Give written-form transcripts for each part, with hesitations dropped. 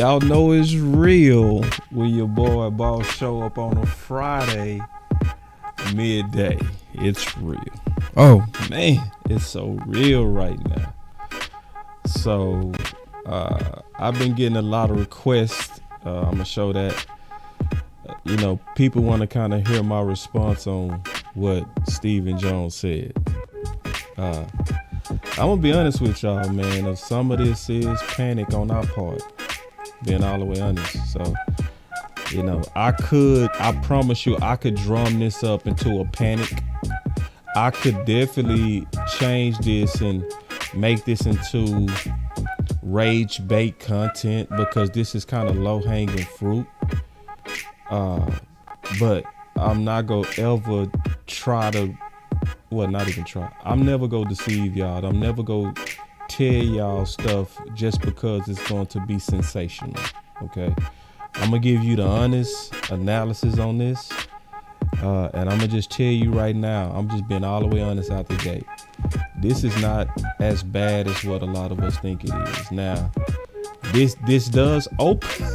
Y'all know it's real when your boy Boss show up on a Friday midday. It's real. Oh man, it's so real right now. So I've been getting a lot of requests. I'm gonna show that. People want to kind of hear my response on what Stephen Jones said. I'm gonna be honest with y'all, man. If some of this is panic on our part, being all the way honest. So, I promise you, I could drum this up into a panic. I could definitely change this and make this into rage bait content because this is kind of low hanging fruit. But I'm not gonna ever try to, not even try. I'm never gonna deceive y'all. I'm never gonna tell y'all stuff just because it's going to be sensational. Okay, I'm gonna give you the honest analysis on this, and I'm gonna just tell you right now. I'm just being all the way honest out the gate. This is not as bad as what a lot of us think it is. Now, this does open.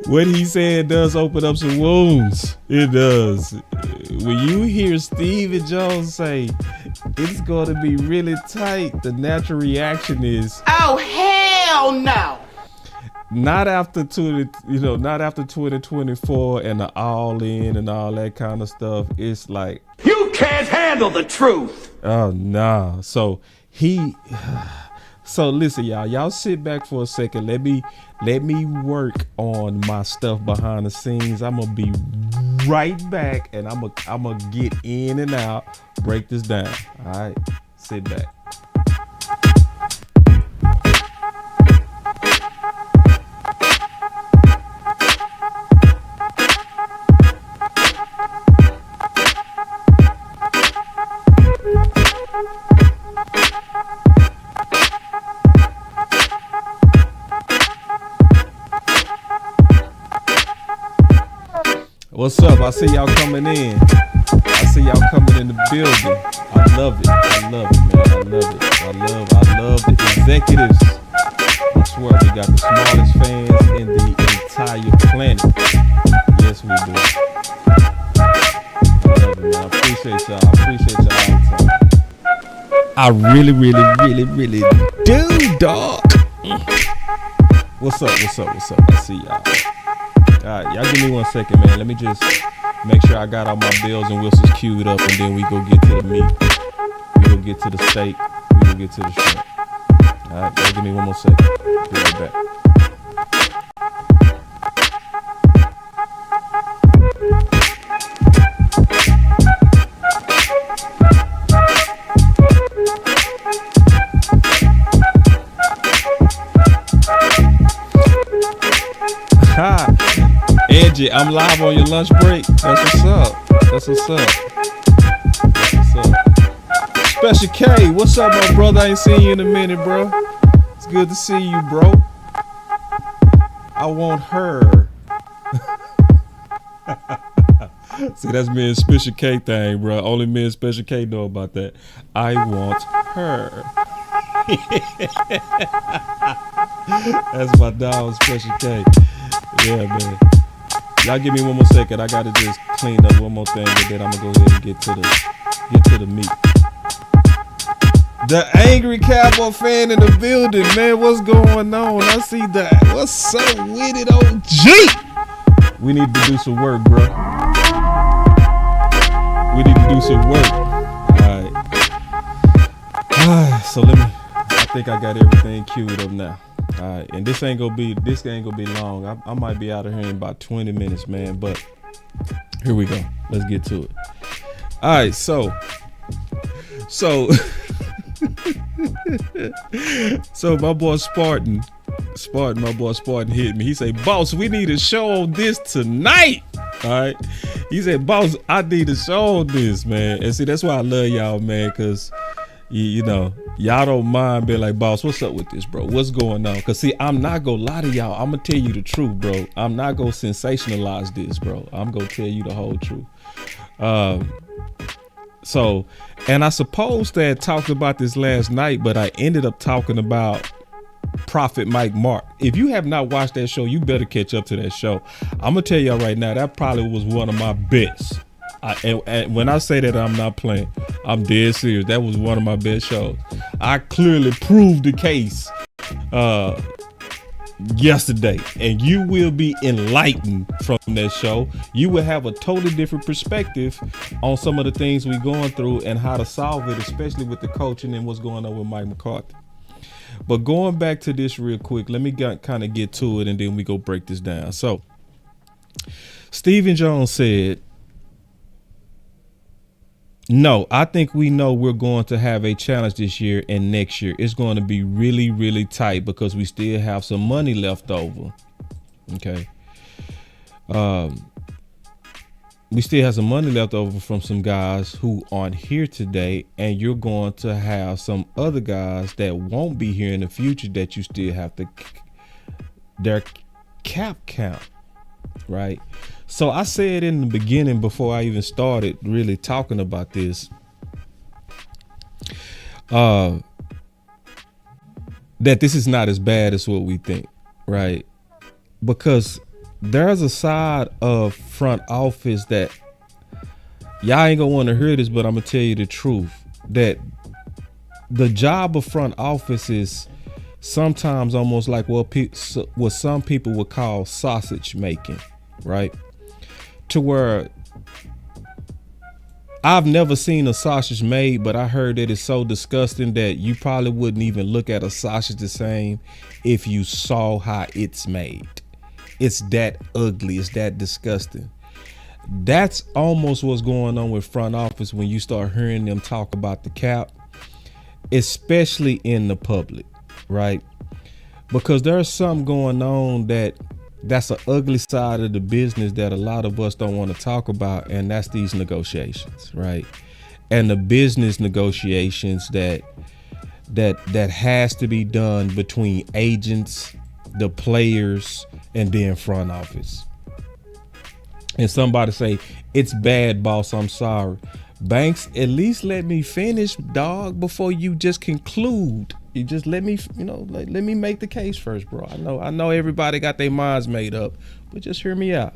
What he said does open up some wounds. It does. When you hear Stephen Jones say it's going to be really tight, the natural reaction is, oh hell no! Not after 2024 and the all in and all that kind of stuff. It's like, you can't handle the truth. Oh nah. So listen, y'all sit back for a second. Let me work on my stuff behind the scenes. I'm gonna be right back, and I'm gonna get in and out, break this down. All right, sit back. What's up? I see y'all coming in. I see y'all coming in the building. I love it. I love it, man. I love it. I love the executives. I swear we got the smallest fans in the entire planet. Yes, we do. I love it, man. I appreciate y'all. I appreciate y'all all the time. I really do, dog. What's up? I see y'all. All right, y'all give me 1 second, man. Let me just make sure I got all my bells and whistles queued up, and then we go get to the meat. We go get to the steak. We go get to the shrimp. All right, y'all give me 1 more second. Be right back. Ha! Edgy, I'm live on your lunch break. That's what's up. Special K, what's up, my brother? I ain't seen you in a minute, bro. It's good to see you, bro. I want her. See, that's me and Special K thing, bro. Only me and Special K know about that. I want her. That's my dog, Special K. Yeah, man. Y'all give me 1 more second. I gotta just clean up one more thing, and then I'm gonna go ahead and get to the meat. The angry Cowboy fan in the building, man. What's going on? I see that. What's up with it, OG? We need to do some work, bro. We need to do some work. All right. So I think I got everything queued up now. All right, and this ain't gonna be long. I might be out of here in about 20 minutes, man. But here we go. Let's get to it. All right, so my boy Spartan hit me. He say, "Boss, we need a show on this tonight." All right, he said, "Boss, I need a show on this, man." And see, that's why I love y'all, man, because y'all don't mind being like, "Boss, what's up with this, bro? What's going on?" Because see, I'm not gonna lie to y'all. I'm gonna tell you the truth, bro. I'm not gonna sensationalize this, bro. I'm gonna tell you the whole truth. So, and I supposed to have talked about this last night, but I ended up talking about Prophet Mike Mark. If you have not watched that show, you better catch up to that show. I'm gonna tell y'all right now, that probably was one of my best. And when I say that, I'm not playing. I'm dead serious. That was one of my best shows. I clearly proved the case yesterday, and you will be enlightened from that show. You will have a totally different perspective on some of the things we're going through and how to solve it, especially with the coaching and what's going on with Mike McCarthy. But going back to this real quick, let me kind of get to it, and then we go break this down. So Stephen Jones said, no, I think we know we're going to have a challenge this year, and next year it's going to be really, really tight because we still have some money left over. Okay. We still have some money left over from some guys who aren't here today, and you're going to have some other guys that won't be here in the future that you still have to their cap count, right? So I said in the beginning, before I even started really talking about this, that this is not as bad as what we think, right? Because there's a side of front office that y'all ain't gonna want to hear this, but I'm gonna tell you the truth, that the job of front office is sometimes almost like what some people would call sausage making, right? To where I've never seen a sausage made, but I heard that it's so disgusting that you probably wouldn't even look at a sausage the same if you saw how it's made. It's that ugly. It's that disgusting. That's almost what's going on with front office when you start hearing them talk about the cap, especially in the public, right? Because there's something going on that's an ugly side of the business that a lot of us don't want to talk about, and that's these negotiations, right? And the business negotiations that has to be done between agents, the players, and then front office. And somebody say, it's bad, boss, I'm sorry. Banks, at least let me finish, dog, before you just conclude. You just let me, let me make the case first, bro. I know everybody got their minds made up, but just hear me out.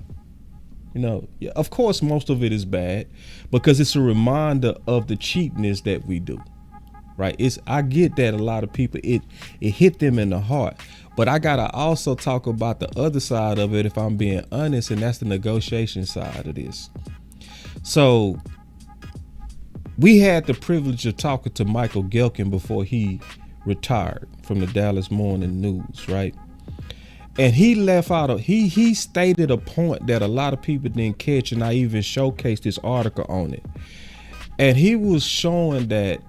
Yeah, of course, most of it is bad because it's a reminder of the cheapness that we do, right? I get that a lot of people, it hit them in the heart, but I gotta also talk about the other side of it, if I'm being honest, and that's the negotiation side of this. So we had the privilege of talking to Michael Gehlken before he retired from the Dallas Morning News, right? And he left out he stated a point that a lot of people didn't catch, and I even showcased this article on it. And he was showing that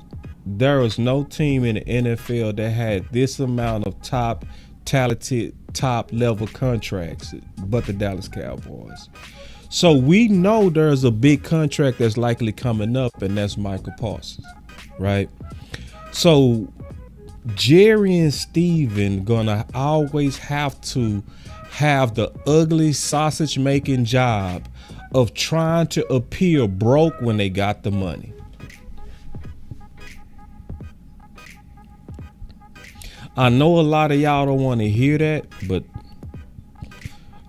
there was no team in the NFL that had this amount of talented, top level contracts but the Dallas Cowboys. So we know there's a big contract that's likely coming up, and that's Michael Parsons, right? So Jerry and Steven gonna always have to have the ugly sausage making job of trying to appear broke when they got the money. I know a lot of y'all don't want to hear that, but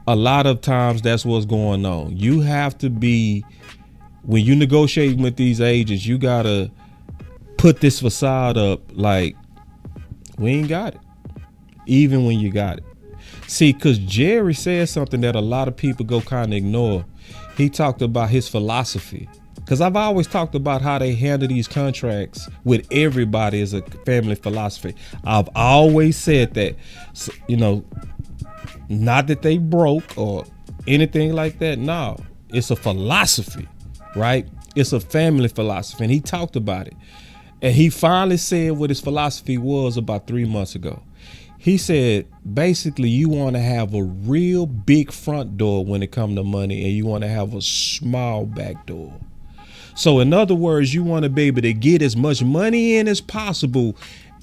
a lot of times that's what's going on. You have to be, when you negotiating with these agents, you gotta put this facade up like, we ain't got it, even when you got it. See, because Jerry said something that a lot of people go kind of ignore. He talked about his philosophy. Because I've always talked about how they handle these contracts with everybody as a family philosophy. I've always said that, so, not that they broke or anything like that. No, it's a philosophy, right? It's a family philosophy. And he talked about it. And he finally said what his philosophy was about 3 months ago. He said, basically, you want to have a real big front door when it comes to money, and you want to have a small back door. So in other words, you want to be able to get as much money in as possible,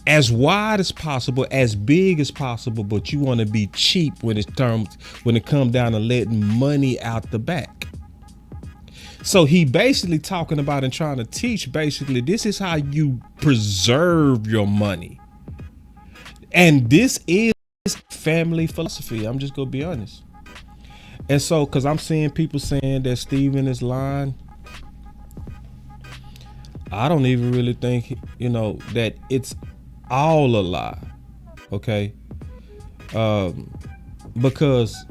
as wide as possible, as big as possible, but you want to be cheap when it comes down to letting money out the back. So he basically talking about and trying to teach, basically, this is how you preserve your money. And this is family philosophy. I'm just gonna be honest. And so, because I'm seeing people saying that Steven is lying, I don't even really think, that it's all a lie. Okay. Because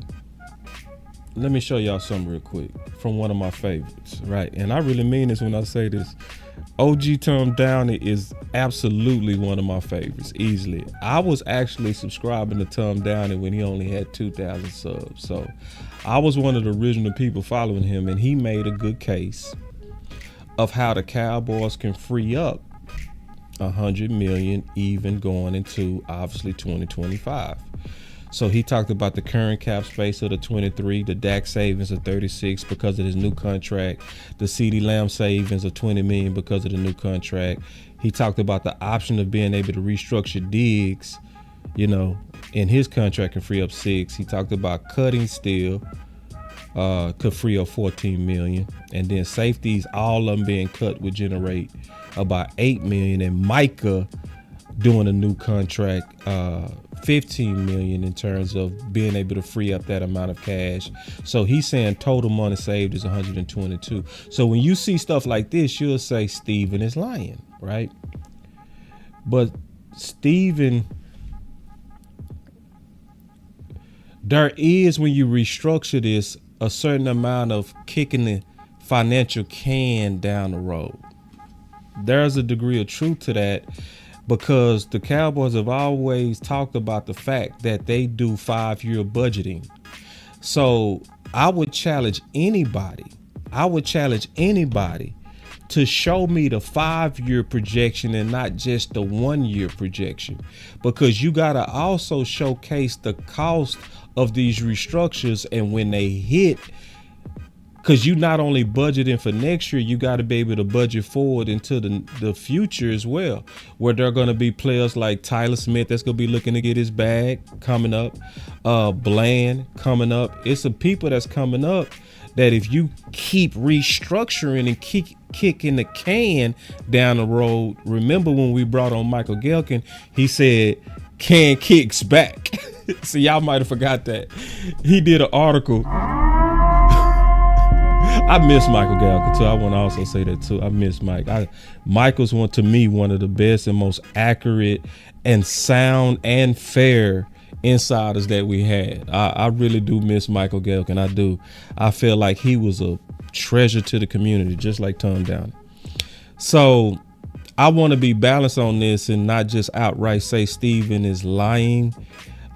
let me show y'all something real quick from one of my favorites, right? And I really mean this when I say this. OG Tom Downey is absolutely one of my favorites, easily. I was actually subscribing to Tom Downey when he only had 2,000 subs. So I was one of the original people following him, and he made a good case of how the Cowboys can free up 100 million even going into obviously 2025. So he talked about the current cap space of the 23, the Dak savings of 36 because of his new contract, the CeeDee Lamb savings of 20 million because of the new contract. He talked about the option of being able to restructure Diggs, in his contract can free up 6. He talked about cutting still could free up 14 million, and then safeties, all of them being cut would generate about 8 million, and Micah doing a new contract, 15 million in terms of being able to free up that amount of cash. So he's saying total money saved is 122. So when you see stuff like this, you'll say Steven is lying, right? But Steven, there is, when you restructure this, a certain amount of kicking the financial can down the road. There's a degree of truth to that, because the Cowboys have always talked about the fact that they do 5-year budgeting. So I would challenge anybody to show me the 5-year projection and not just the 1-year projection, because you got to also showcase the cost of these restructures, and when they hit, because you not only budgeting for next year, you got to be able to budget forward into the future as well, where there are going to be players like Tyler Smith that's going to be looking to get his bag coming up, Bland coming up. It's some people that's coming up that if you keep restructuring and kicking the can down the road. Remember when we brought on Michael Gelkin, he said can kicks back. So y'all might have forgot that. He did an article. I miss Michael Galka too. I want to also say that too. I miss Mike. Michael's one of the best and most accurate and sound and fair insiders that we had. I really do miss Michael Galkin. I do. I feel like he was a treasure to the community, just like Tom Downey. So I want to be balanced on this and not just outright say Steven is lying,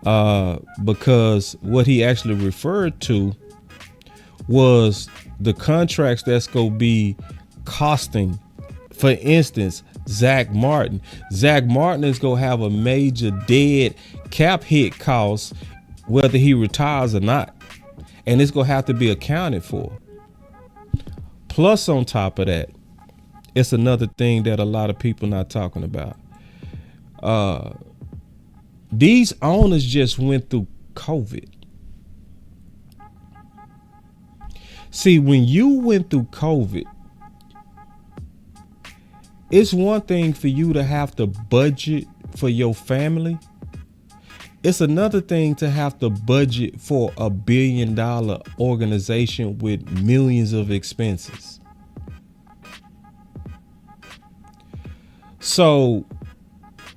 because what he actually referred to was the contracts that's going to be costing. For instance, Zach Martin. Zach Martin is going to have a major dead cap hit cost whether he retires or not. And it's going to have to be accounted for. Plus, on top of that, it's another thing that a lot of people not talking about. These owners just went through COVID. See, when you went through COVID, it's one thing for you to have to budget for your family. It's another thing to have to budget for a $1 billion organization with millions of expenses. So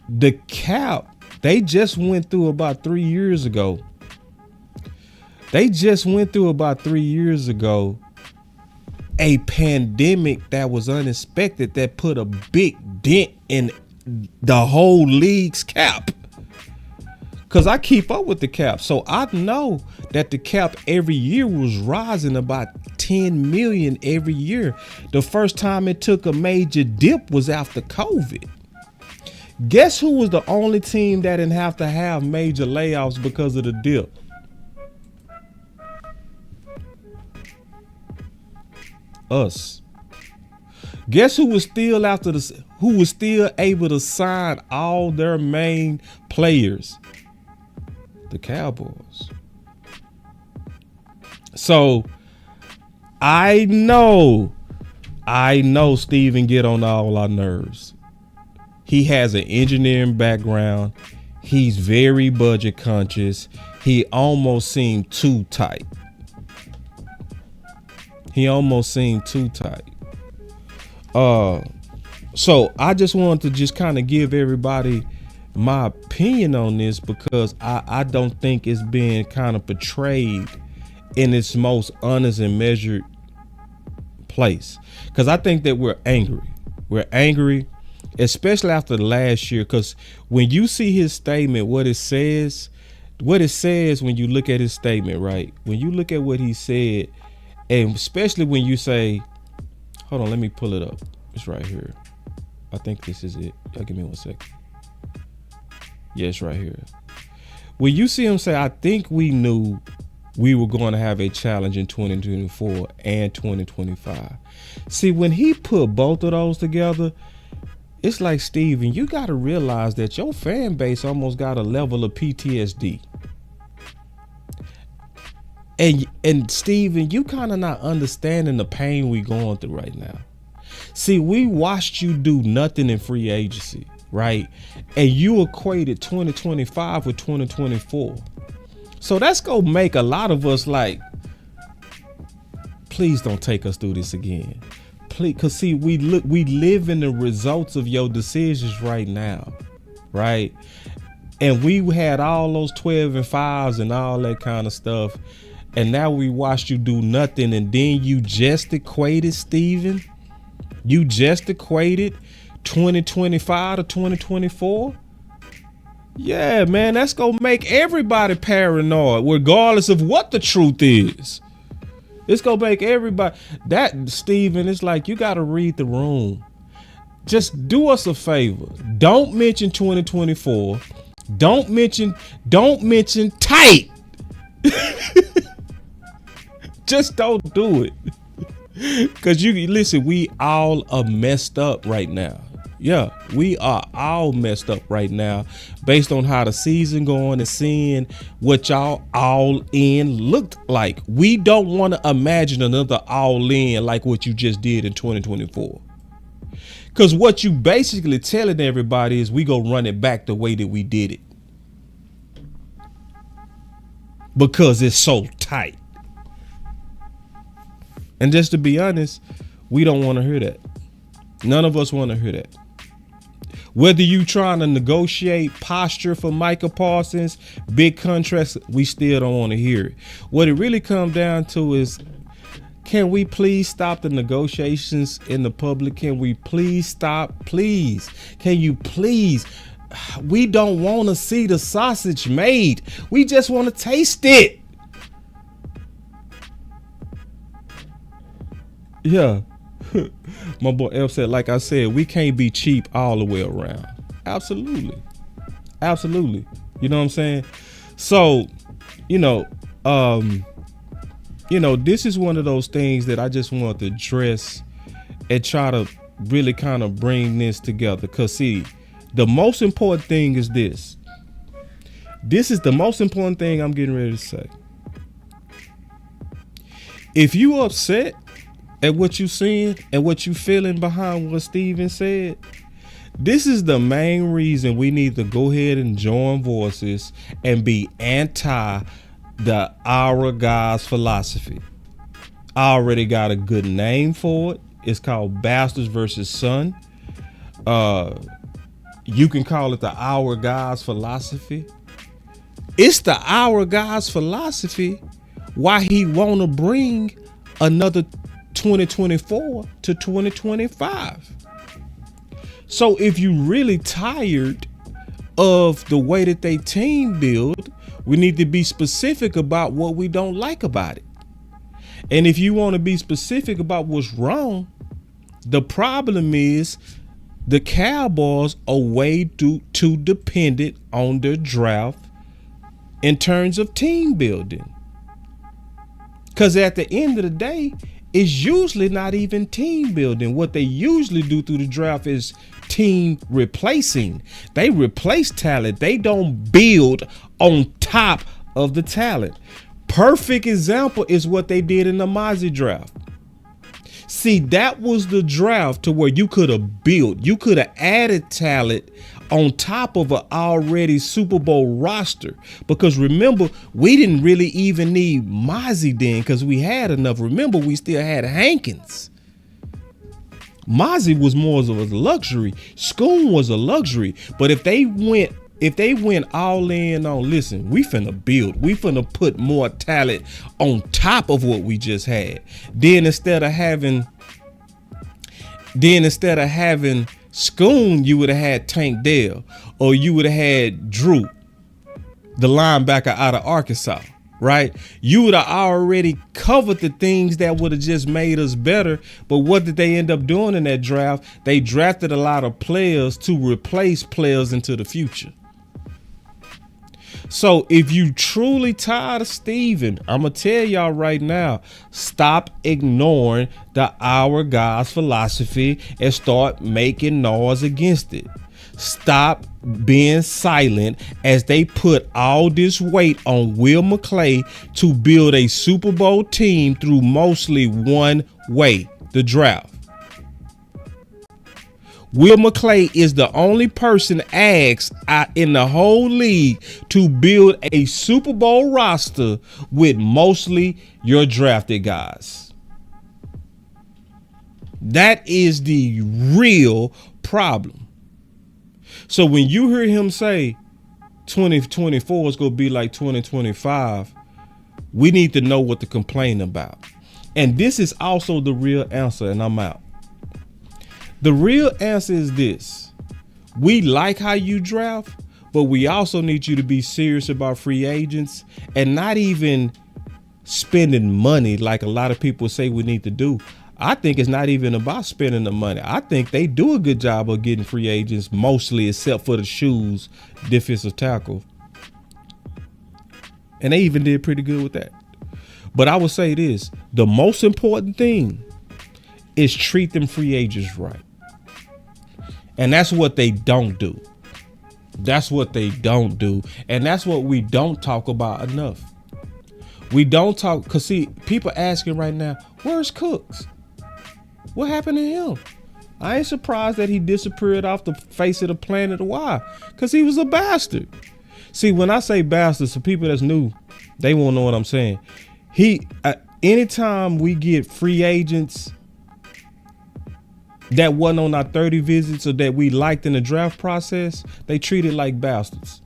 the cap, they just went through about 3 years ago. a pandemic that was unexpected that put a big dent in the whole league's cap. Because I keep up with the cap. So I know that the cap every year was rising about 10 million every year. The first time it took a major dip was after COVID. Guess who was the only team that didn't have to have major layoffs because of the dip? Us. Guess who was still able to sign all their main players? The Cowboys. So I know Steven get on all our nerves. He has an engineering background. He's very budget conscious. He almost seemed too tight. So I just wanted to just kind of give everybody my opinion on this, because I don't think it's being kind of portrayed in its most honest and measured place. Because I think that we're angry, especially after the last year. Because when you see his statement, what it says when you look at his statement, right? When you look at what he said, and especially when you say, hold on, let me pull it up. It's right here. I think this is it. Y'all give me 1 second. Yeah, it's right here. When you see him say, I think we knew we were going to have a challenge in 2024 and 2025. See, when he put both of those together, it's like, Steven, you got to realize that your fan base almost got a level of PTSD. And Steven, you kind of not understanding the pain we going through right now. See, we watched you do nothing in free agency, right? And you equated 2025 with 2024. So that's gonna make a lot of us like, please don't take us through this again. Please, cause see, we live in the results of your decisions right now, right? And we had all those 12 and 5s and all that kind of stuff. And now we watched you do nothing, and then you just equated, Steven. You just equated 2025 to 2024. Yeah, man, that's gonna make everybody paranoid, regardless of what the truth is. It's gonna make everybody that, Steven, it's like you gotta read the room. Just do us a favor. Don't mention 2024. Don't mention tight. Just don't do it. Cause you listen, we all are messed up right now. Yeah, we are all messed up right now based on how the season going and seeing what y'all all in looked like. We don't want to imagine another all in like what you just did in 2024. Cause what you basically telling everybody is we gonna run it back the way that we did it. Because it's so tight. And just to be honest, we don't want to hear that. None of us want to hear that. Whether you trying to negotiate posture for Micah Parsons, big contracts, we still don't want to hear it. What it really comes down to is, can we please stop the negotiations in the public? Can we please stop? Please. Can you please? We don't want to see the sausage made. We just want to taste it. Yeah. My boy F said, like I said, we can't be cheap all the way around. Absolutely. You know what I'm saying? So, this is one of those things that I just want to address and try to really kind of bring this together. Cause see, the most important thing is this. This is the most important thing I'm getting ready to say. If you upset at what you seeing and what you feeling behind what Steven said, this is the main reason we need to go ahead and join voices and be anti the Our Guys philosophy. I already got a good name for it. It's called Bastards versus Son. You can call it the Our Guys philosophy. It's the Our Guys philosophy why he want to bring another 2024 to 2025. So if you really tired of the way that they team build, we need to be specific about what we don't like about it. And if you want to be specific about what's wrong, the problem is the Cowboys are way too dependent on their draft in terms of team building. Because at the end of the day, it's usually not even team building. What they usually do through the draft is team replacing. They replace talent. They don't build on top of the talent. Perfect example is what they did in the Mozzie draft. See, that was the draft to where you could have built, you could have added talent on top of an already Super Bowl roster. Because remember, we didn't really even need Mozzie then because we had enough. Remember, we still had Hankins. Mozzie was more of a luxury. Schoon was a luxury. But if they went all in on, listen, we finna build. We finna put more talent on top of what we just had. Then instead of having Schoon, you would have had Tank Dell, or you would have had Drew, the linebacker out of Arkansas, right? You would have already covered the things that would have just made us better. But what did they end up doing in that draft? They drafted a lot of players to replace players into the future. So if you truly tired of Steven, I'm going to tell y'all right now, stop ignoring the Our Guys philosophy and start making noise against it. Stop being silent as they put all this weight on Will McClay to build a Super Bowl team through mostly one way, the draft. Will McClay is the only person asked in the whole league to build a Super Bowl roster with mostly your drafted guys. That is the real problem. So when you hear him say 2024 is going to be like 2025, we need to know what to complain about. And this is also the real answer, and I'm out. The real answer is this. We like how you draft, but we also need you to be serious about free agents and not even spending money like a lot of people say we need to do. I think it's not even about spending the money. I think they do a good job of getting free agents, mostly except for the shoes, defensive tackle. And they even did pretty good with that. But I would say this, the most important thing is treat them free agents right. And that's what they don't do. That's what they don't do. And that's what we don't talk about enough. We don't talk, because see, people asking right now, where's Cooks? What happened to him? I ain't surprised that he disappeared off the face of the planet. Why? Because he was a bastard. See, when I say bastard, so people that's new, they won't know what I'm saying. Anytime we get free agents that wasn't on our 30 visits or that we liked in the draft process, they treat it like bastards.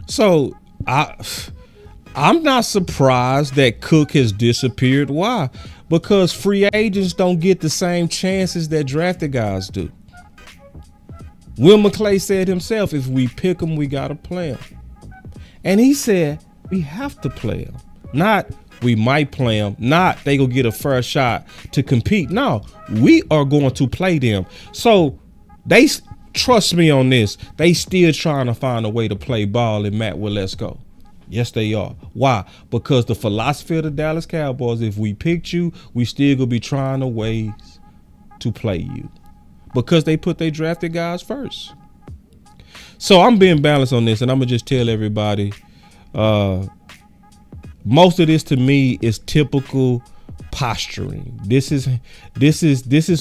So I'm not surprised that Cook has disappeared. Why? Because free agents don't get the same chances that drafted guys do. Will McClay said himself, if we pick him, we got to play him. And he said, we have to play him. Not we might play them, not they gonna get a fair shot to compete. No, we are going to play them. So they trust me on this. They still trying to find a way to play ball in Matt. Well, let's go. Yes, they are. Why? Because the philosophy of the Dallas Cowboys, if we picked you, we still gonna be trying to ways to play you. Because they put their drafted guys first. So I'm being balanced on this, and I'm gonna just tell everybody, most of this to me is typical posturing. This is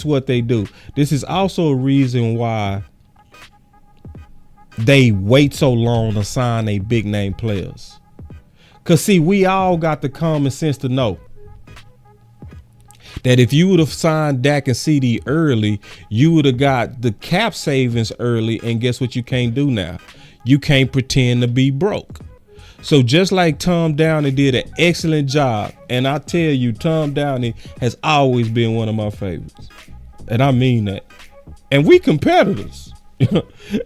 what they do. This is also a reason why they wait so long to sign a big name players. Cause see, we all got the common sense to know that if you would have signed Dak and CD early, you would have got the cap savings early. And guess what you can't do now? You can't pretend to be broke. So just like Tom Downey did an excellent job, and I tell you, Tom Downey has always been one of my favorites. And I mean that. And we competitors.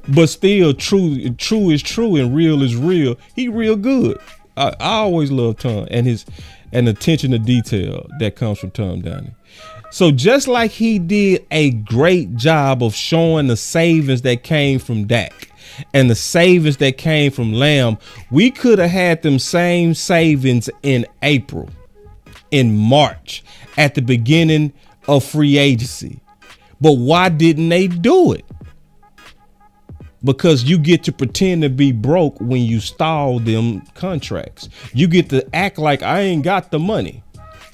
But still, true is true and real is real. He real good. I always love Tom and his attention to detail that comes from Tom Downey. So just like he did a great job of showing the savings that came from Dak and the savings that came from Lamb, we could have had them same savings in April, in March, at the beginning of free agency. But why didn't they do it? Because you get to pretend to be broke when you stall them contracts. You get to act like I ain't got the money.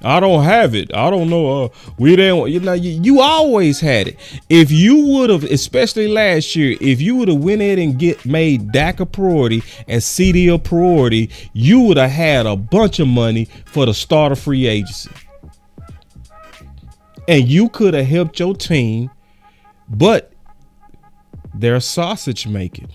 I don't have it. I don't know. We didn't. You always had it. If you would have, especially last year, if you would have went in and made Dak a priority and CD a priority, you would have had a bunch of money for the start of free agency, and you could have helped your team. But they're sausage making.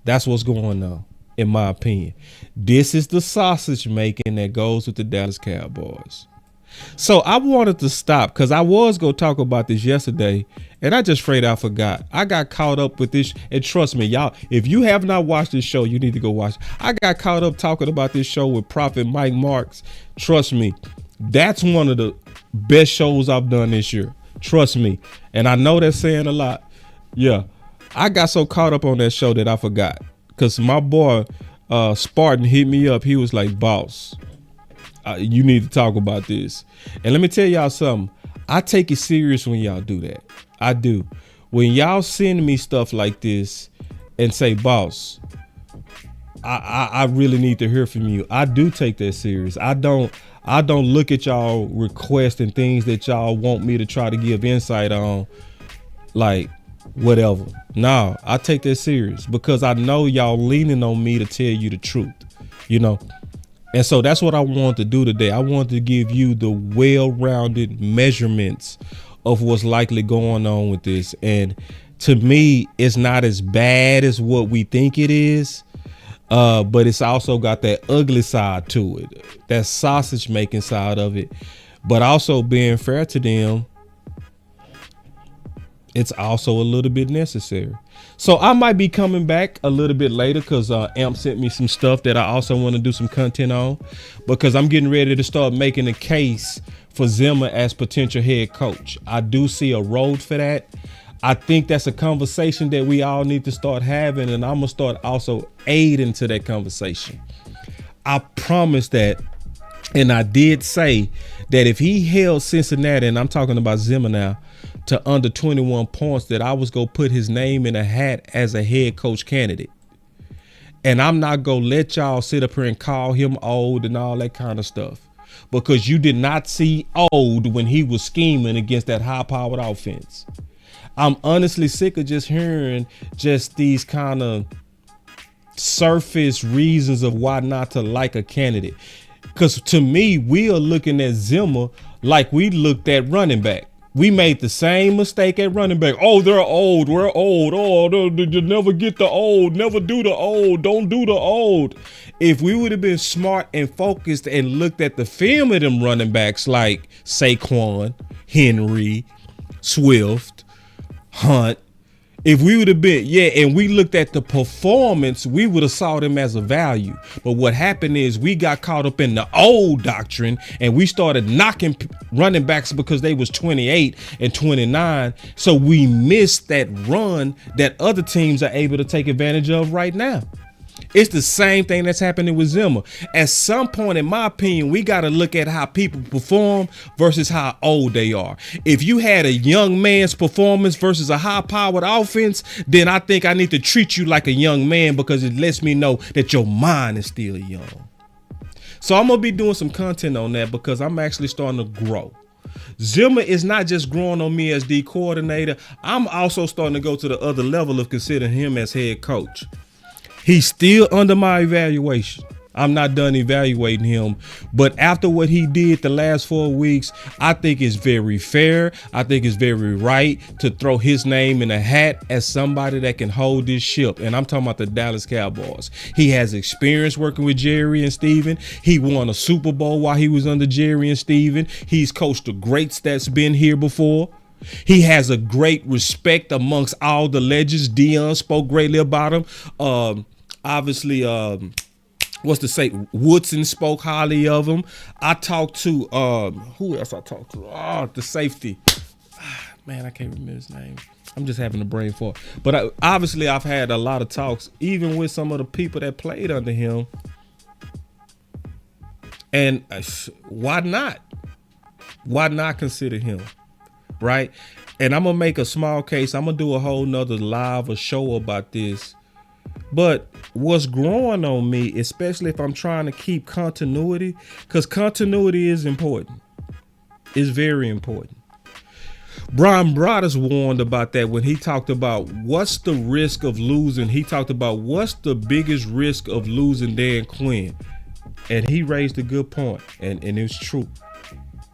That's what's going on, in my opinion. This is the sausage making that goes with the Dallas Cowboys. So I wanted to stop because I was going to talk about this yesterday, and I just afraid I forgot. I got caught up with this, and trust me, y'all, if you have not watched this show, you need to go watch. I got caught up talking about this show with Prophet Mike Marks. Trust me, that's one of the best shows I've done this year. Trust me. And I know that's saying a lot. Yeah. I got so caught up on that show that I forgot. Because my boy Spartan hit me up. He was like, boss, you need to talk about this. And let me tell y'all something. I take it serious when y'all do that. I do. When y'all send me stuff like this and say, boss, I really need to hear from you, I do take that serious. I don't look at y'all requests and things that y'all want me to try to give insight on, like whatever. No, I take that serious because I know y'all leaning on me to tell you the truth, you know. And so that's what I wanted to do today. I wanted to give you the well-rounded measurements of what's likely going on with this. And to me, it's not as bad as what we think it is. But it's also got that ugly side to it, that sausage making side of it. But also being fair to them, it's also a little bit necessary. So I might be coming back a little bit later because Amp sent me some stuff that I also want to do some content on, because I'm getting ready to start making a case for Zimmer as potential head coach. I do see a road for that. I think that's a conversation that we all need to start having, and I'm going to start also aiding to that conversation. I promise that, and I did say that if he held Cincinnati, and I'm talking about Zimmer now, to under 21 points, that I was going to put his name in a hat as a head coach candidate. And I'm not going to let y'all sit up here and call him old and all that kind of stuff, because you did not see old when he was scheming against that high-powered offense. I'm honestly sick of just hearing just these kind of surface reasons of why not to like a candidate. Because to me, we are looking at Zimmer like we looked at running back. We made the same mistake at running back. Oh, they're old. We're old. Oh, you never get the old. Never do the old. Don't do the old. If we would have been smart and focused and looked at the film of them running backs like Saquon, Henry, Swift, Hunt, if we would have been, and we looked at the performance, we would have saw them as a value. But what happened is we got caught up in the old doctrine and we started knocking running backs because they was 28 and 29. So we missed that run that other teams are able to take advantage of right now. It's the same thing that's happening with Zimmer. At some point, in my opinion, we got to look at how people perform versus how old they are. If you had a young man's performance versus a high-powered offense, then I think I need to treat you like a young man, because it lets me know that your mind is still young. So I'm going to be doing some content on that because I'm actually starting to grow. Zimmer is not just growing on me as D coordinator. I'm also starting to go to the other level of considering him as head coach. He's still under my evaluation. I'm not done evaluating him. But after what he did the last 4 weeks, I think it's very fair. I think it's very right to throw his name in a hat as somebody that can hold this ship. And I'm talking about the Dallas Cowboys. He has experience working with Jerry and Steven. He won a Super Bowl while he was under Jerry and Steven. He's coached the greats that's been here before. He has a great respect amongst all the legends. Dion spoke greatly about him. Obviously, Woodson spoke highly of him. I talked to, who else I talked to? The safety. Man, I can't remember his name. I'm just having a brain fart. But obviously, I've had a lot of talks, even with some of the people that played under him. And why not? Why not consider him? Right? And I'm going to make a small case. I'm going to do a whole nother live or show about this But what's growing on me, especially if I'm trying to keep continuity, because continuity is important. It's very important. Brian Broaddus warned about that when he talked about what's the risk of losing. He talked about what's the biggest risk of losing Dan Quinn. And he raised a good point, and it's true.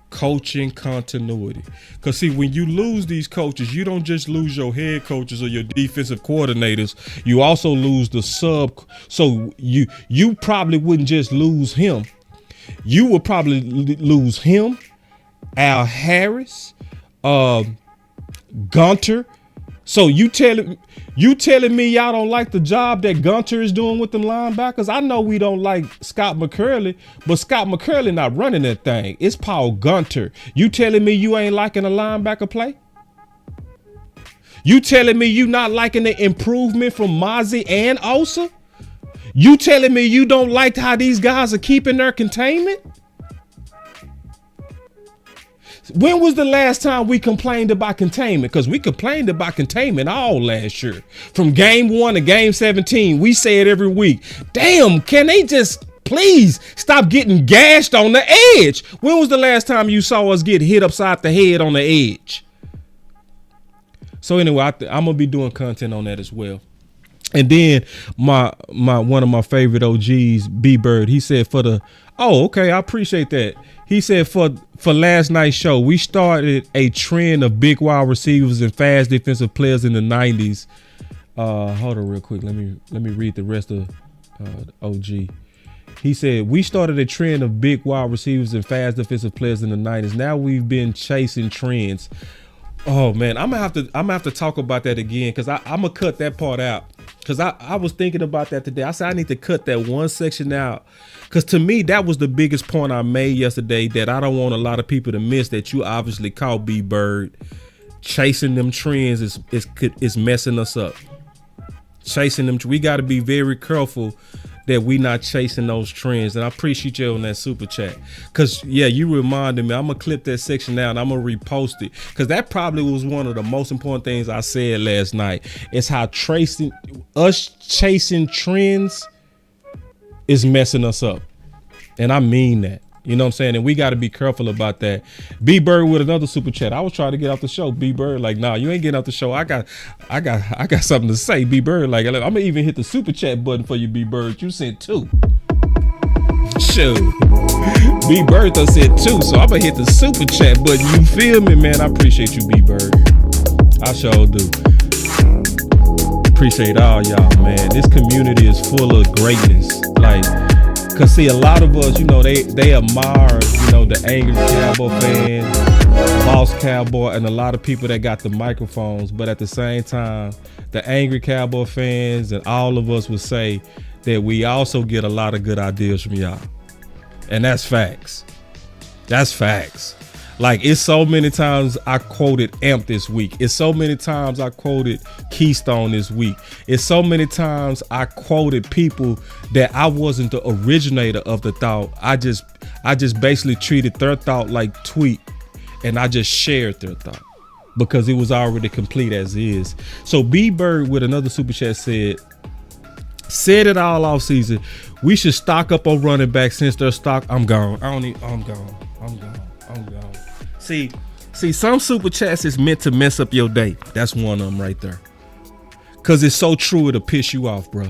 Coaching continuity. Because see, when you lose these coaches, you don't just lose your head coaches or your defensive coordinators. You also lose the sub. So you probably wouldn't just lose him. You would probably lose him, Al Harris, Gunter. So you telling me y'all don't like the job that Gunter is doing with them linebackers? I know we don't like Scott McCurley, but Scott McCurley not running that thing. It's Paul Gunter. You telling me you ain't liking a linebacker play? You telling me you not liking the improvement from Mozzie and Osa? You telling me you don't like how these guys are keeping their containment? When was the last time we complained about containment? Because we complained about containment all last year. From game 1 to game 17, we say it every week. Damn, can they just please stop getting gashed on the edge? When was the last time you saw us get hit upside the head on the edge? So anyway, I'm going to be doing content on that as well. And then my one of my favorite OGs, B-Bird, he said I appreciate that. He said for last night's show, we started a trend of big wide receivers and fast defensive players in the 90s. Hold on real quick. Let me read the rest of OG. He said, we started a trend of big wide receivers and fast defensive players in the 90s. Now we've been chasing trends. Oh man, I'm gonna have to talk about that again, because I'm gonna cut that part out. Because I was thinking about that today. I said I need to cut that one section out. Because to me, that was the biggest point I made yesterday, that I don't want a lot of people to miss, that you obviously caught B-Bird. Chasing them trends is messing us up. Chasing them, we got to be very careful that we not chasing those trends. And I appreciate you on that super chat. Because, yeah, you reminded me. I'm going to clip that section out and I'm going to repost it. Because that probably was one of the most important things I said last night. It's how chasing trends is messing us up. And I mean that. You know what I'm saying? And we got to be careful about that. B-Bird with another super chat. I was trying to get off the show. B-Bird like, nah, you ain't getting off the show. I got something to say. B-Bird like, I'm gonna even hit the super chat button for you, B-Bird. You sent 2. Shoot. B-Bird done said 2, so I'm gonna hit the super chat button. You feel me, man? I appreciate you, B-Bird. I sure do. Appreciate all y'all, man. This community is full of greatness. Like, cause see, a lot of us, you know, they admire, you know, the angry Cowboy fans, Boss Cowboy, and a lot of people that got the microphones. But at the same time, the angry Cowboy fans and all of us would say that we also get a lot of good ideas from y'all. And that's facts. That's facts. Like, it's so many times I quoted AMP this week. It's so many times I quoted Keystone this week. It's so many times I quoted people that I wasn't the originator of the thought. I just basically treated their thought like tweet, and I just shared their thought because it was already complete as is. So B-Bird with another super chat said it all off season. We should stock up on running back since their stock. I'm gone. I'm gone. See, some super chats is meant to mess up your day. That's one of them right there. Cause it's so true, it'll piss you off, bro.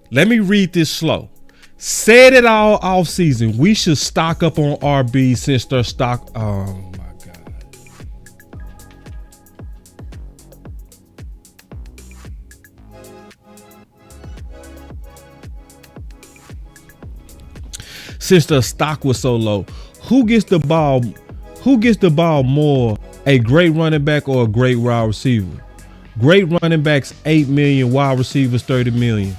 Let me read this slow. Said it all off season. We should stock up on RB since their stock. Oh my God. Since the stock was so low. Who gets the ball more, a great running back or a great wide receiver? Great running backs 8 million, wide receivers 30 million.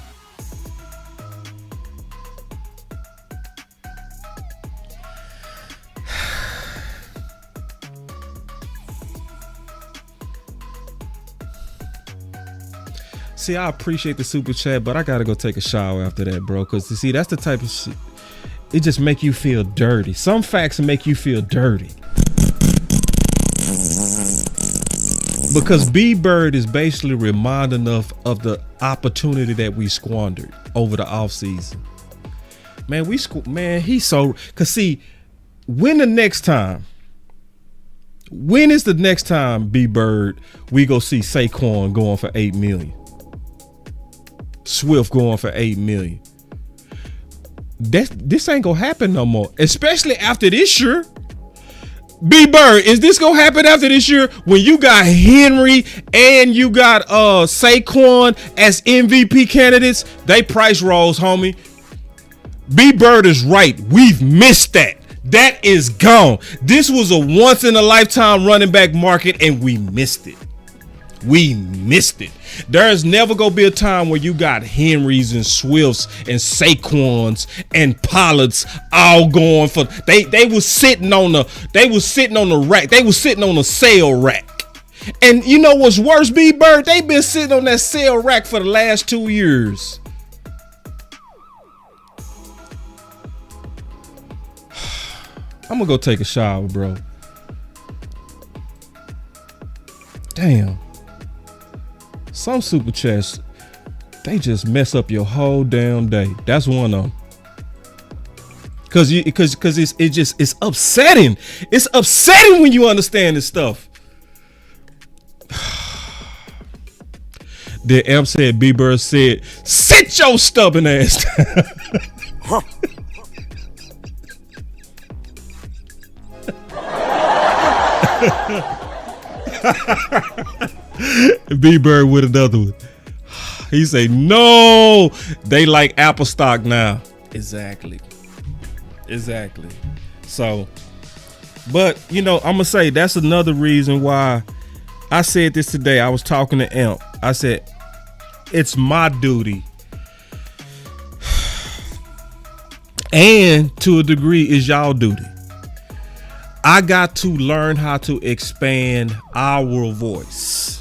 See, I appreciate the super chat, but I gotta go take a shower after that, bro. Cause you see, that's the type of shit. It just make you feel dirty. Some facts make you feel dirty. Because B Bird is basically reminding us of the opportunity that we squandered over the offseason. Man, he's so, cause see, when is the next time, B Bird, we go see Saquon going for $8 million? Swift going for $8 million. This ain't gonna happen no more, especially after this year. B Bird, is this gonna happen after this year when you got Henry and you got Saquon as MVP candidates? They price rolls, homie. B Bird is right. We've missed that. That is gone. This was a once in a lifetime running back market, and we missed it. We missed it. There's never gonna be a time where you got Henrys and Swifts and Saquons and Pollards all going for. They was sitting on the rack. They was sitting on the sale rack. And you know what's worse, B Bird? They've been sitting on that sale rack for the last 2 years. I'm gonna go take a shower, bro. Damn. Some super chats, they just mess up your whole damn day. That's one of them. Cause it's upsetting. It's upsetting when you understand this stuff. The amp said, B Bird said, sit your stubborn ass down. B Bird with another one. He say, no, they like Apple stock now. Exactly. So, but you know, I'm gonna say that's another reason why I said this today. I was talking to Amp. I said, it's my duty, and to a degree, is y'all duty. I got to learn how to expand our voice.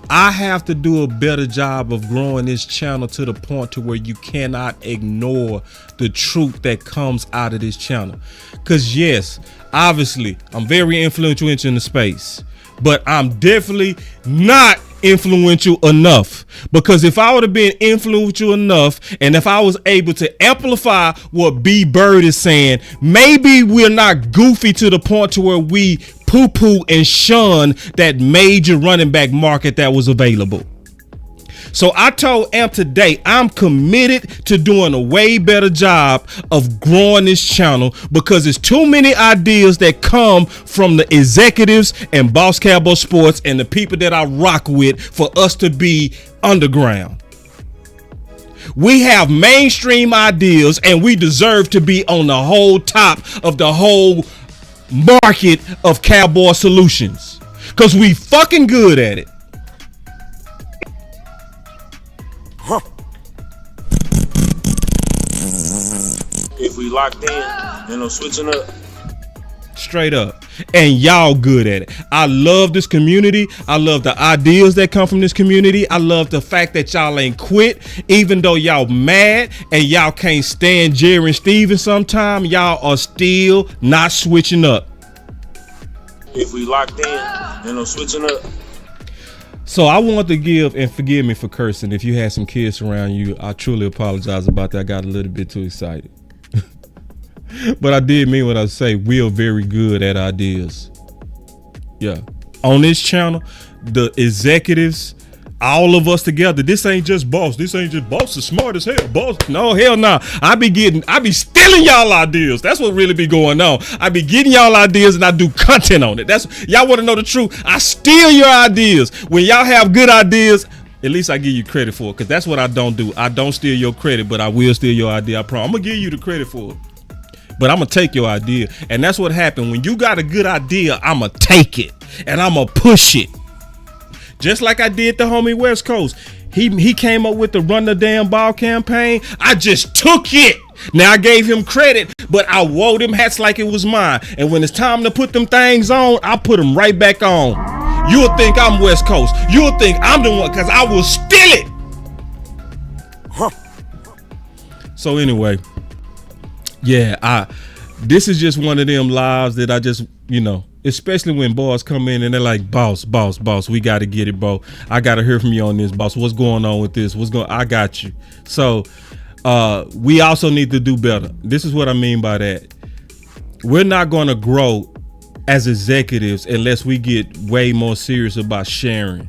I have to do a better job of growing this channel to the point to where you cannot ignore the truth that comes out of this channel. Because yes, obviously, I'm very influential in the space, but I'm definitely not influential enough. Because if I would have been influential enough, and if I was able to amplify what B Bird is saying, maybe we're not goofy to the point to where we poo-poo and shun that major running back market that was available. So I told Amp today, I'm committed to doing a way better job of growing this channel, because there's too many ideas that come from the executives and Boss Cowboy Sports and the people that I rock with for us to be underground. We have mainstream ideas and we deserve to be on the whole top of the whole market of Cowboy solutions, because we fucking good at it. If we locked in, you know, switching up. Straight up. And y'all good at it. I love this community. I love the ideas that come from this community. I love the fact that y'all ain't quit, even though y'all mad and y'all can't stand Jerry and Steven sometime. Y'all are still not switching up. If we locked in, you know, switching up. So I want to give, and forgive me for cursing, if you had some kids around you, I truly apologize about that. I got a little bit too excited. But I did mean what I say. We are very good at ideas. Yeah. On this channel, the executives, all of us together, this ain't just Boss. This ain't just Boss is smart as hell. Boss, no, hell no. I be stealing y'all ideas. That's what really be going on. I be getting y'all ideas and I do content on it. That's, y'all want to know the truth. I steal your ideas. When y'all have good ideas, at least I give you credit for it, because that's what I don't do. I don't steal your credit, but I will steal your idea. I promise. I'm going to give you the credit for it, but I'm going to take your idea. And that's what happened. When you got a good idea, I'm going to take it and I'm going to push it. Just like I did the homie West Coast. He came up with the Run the Damn Ball campaign. I just took it. Now I gave him credit, but I wore them hats like it was mine. And when it's time to put them things on, I put them right back on. You'll think I'm West Coast. You'll think I'm the one, because I will steal it. So anyway, yeah, this is just one of them lives that I just, you know, especially when boys come in and they're like, boss, we got to get it, bro. I got to hear from you on this, boss. What's going on with this? I got you. So we also need to do better. This is what I mean by that. We're not going to grow as executives unless we get way more serious about sharing.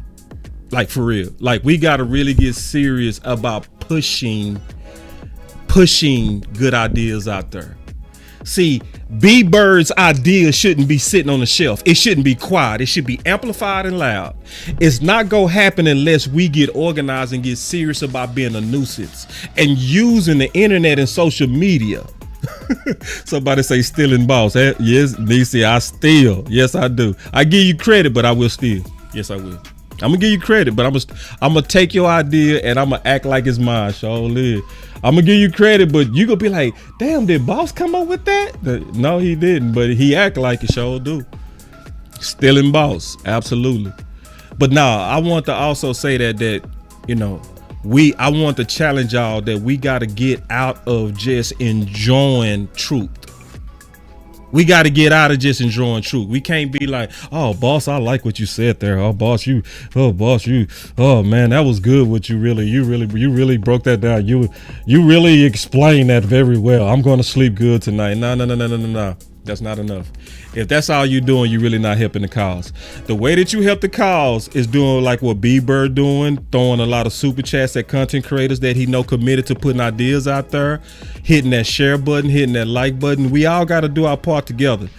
Like, for real. Like, we got to really get serious about pushing good ideas out there. See, B-Bird's idea shouldn't be sitting on the shelf. It shouldn't be quiet. It should be amplified and loud. It's not going to happen unless we get organized and get serious about being a nuisance and using the internet and social media. Somebody say stealing, boss. Yes, Nisi, I steal. Yes, I do. I give you credit, but I will steal. Yes, I will. I'm gonna give you credit, but I'm gonna take your idea and I'm gonna act like it's mine. Surely, I'm gonna give you credit, but you gonna be like, damn, did boss come up with that? No, he didn't, but he act like it. Sure do. Stealing, boss, absolutely. But now I want to also say that you know, I want to challenge y'all that we got to get out of just enjoying truth. We got to get out of just enjoying truth. We can't be like, oh, boss, I like what you said there. Oh, boss, you, oh, man, that was good. What you really broke that down. You really explained that very well. I'm going to sleep good tonight. No. That's not enough. If that's all you're doing, you're really not helping the cause. The way that you help the cause is doing like what B-Bird doing, throwing a lot of super chats at content creators that he know committed to putting ideas out there, hitting that share button, hitting that like button. We all got to do our part together.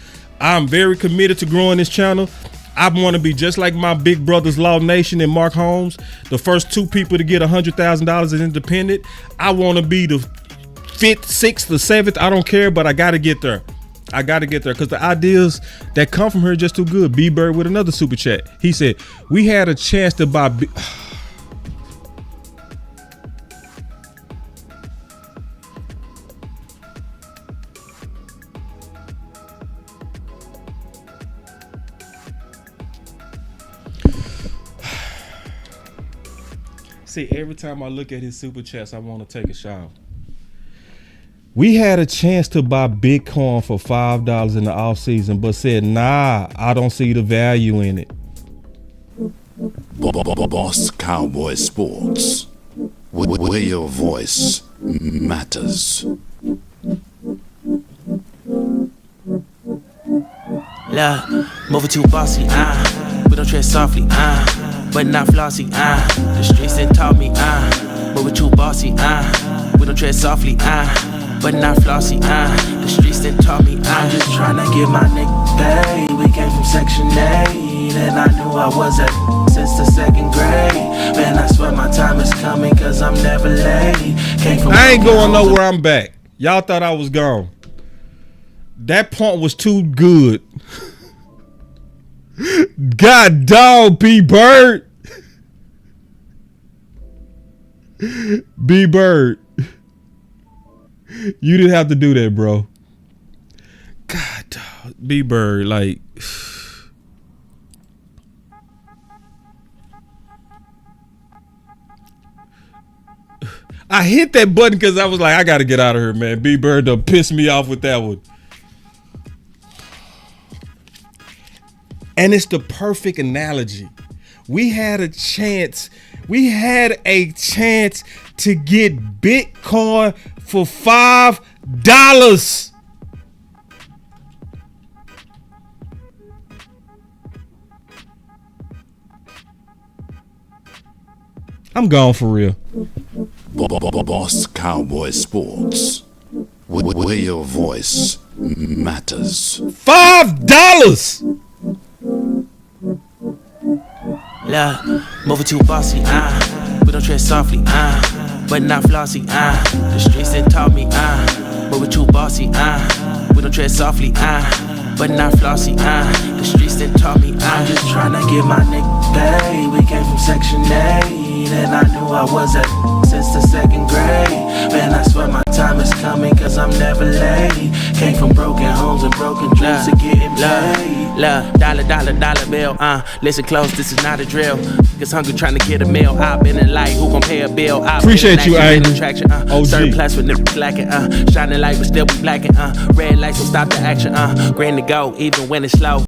I'm very committed to growing this channel. I want to be just like my big brothers, Law Nation and Mark Holmes, the first 2 people to get $100,000 as independent. I want to be the 5th, 6th, or 7th. I don't care, but I got to get there. I got to get there because the ideas that come from her are just too good. B-Bird with another super chat. He said, we had a chance to buy... See, every time I look at his super chats, I want to take a shower. We had a chance to buy Bitcoin for $5 in the off season, but said, nah, I don't see the value in it. Boss Cowboy Sports, where your voice matters. Look, moving too bossy, we don't tread softly, but not flossy, the streets done taught me, moving too bossy, we don't tread softly, but not flossy, the streets done taught me, I'm just tryna get my nigga paid. We came from Section 8, and I knew I was at since the 2nd grade. Man, I swear my time is coming, cause I'm never late. I ain't going nowhere, I'm back. Y'all thought I was gone. That point was too good. God dog, B-Bird. B-Bird. You didn't have to do that, bro. God dog, B-Bird, like... I hit that button because I was like, I got to get out of here, man. B-Bird done pissed me off with that one. And it's the perfect analogy. We had a chance to get Bitcoin for $5. I'm gone for real. Boss Cowboy Sports, where your voice matters. $5. Look, moving too bossy, we don't tread softly, but not flossy, the streets done taught me, moving too bossy, we don't tread softly, but not flossy, the streets done taught me, I'm just tryna get my nigga paid. We came from Section 8, and I knew I was at since the 2nd grade. Man, I swear my time is coming, cause I'm never late. Came from broken homes and broken dreams to getting paid. Dollar bill, listen close, this is not a drill. Niggas hungry trying to get a meal. I've been in light, who gon' pay a bill? Appreciate you, Angry. Certain plus with niggas lacking, shining light but still be blacking, red lights will stop the action, green to go even when it's slow.